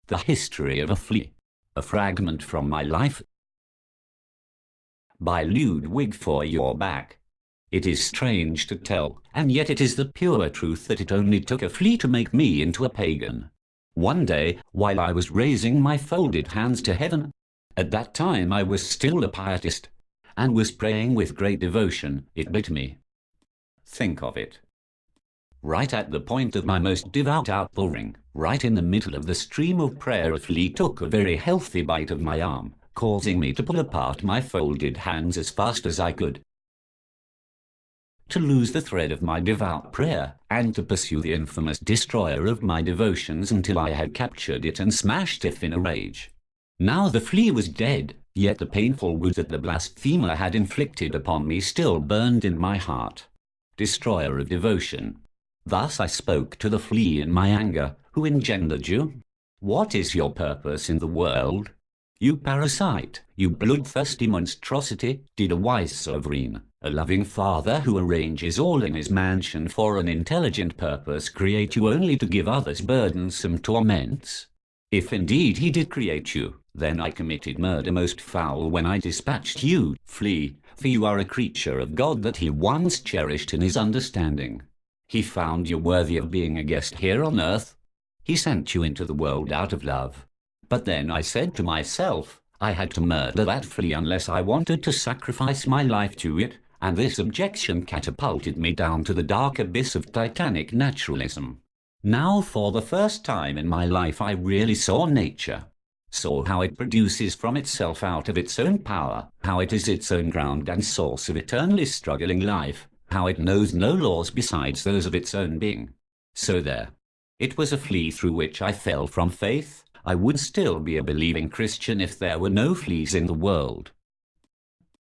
The History of a Flea. A Fragment from My Life. By Ludwig Feuerbach. It is strange to tell, and yet it is the pure truth, that it only took a flea to make me into a pagan. One day, while I was raising my folded hands to heaven, at that time I was still a pietist, and was praying with great devotion, it bit me. Think of it. Right at the point of my most devout outpouring, right in the middle of the stream of prayer, a flea took a very healthy bite of my arm, causing me to pull apart my folded hands as fast as I could, to lose the thread of my devout prayer, and to pursue the infamous destroyer of my devotions until I had captured it and smashed it in a rage. Now the flea was dead, yet the painful wound that the blasphemer had inflicted upon me still burned in my heart. Destroyer of devotion. Thus I spoke to the flea in my anger, who engendered you. What is your purpose in the world? You parasite, you bloodthirsty monstrosity, did a wise sovereign, a loving father who arranges all in his mansion for an intelligent purpose, create you only to give others burdensome torments? If indeed he did create you, then I committed murder most foul when I dispatched you, flea, for you are a creature of God that he once cherished in his understanding. He found you worthy of being a guest here on earth. He sent you into the world out of love. But then I said to myself, I had to murder that flea unless I wanted to sacrifice my life to it, and this objection catapulted me down to the dark abyss of Titanic naturalism. Now for the first time in my life I really saw nature, saw how it produces from itself out of its own power, how it is its own ground and source of eternally struggling life, how it knows no laws besides those of its own being. So there. It was a flea through which I fell from faith. I would still be a believing Christian if there were no fleas in the world.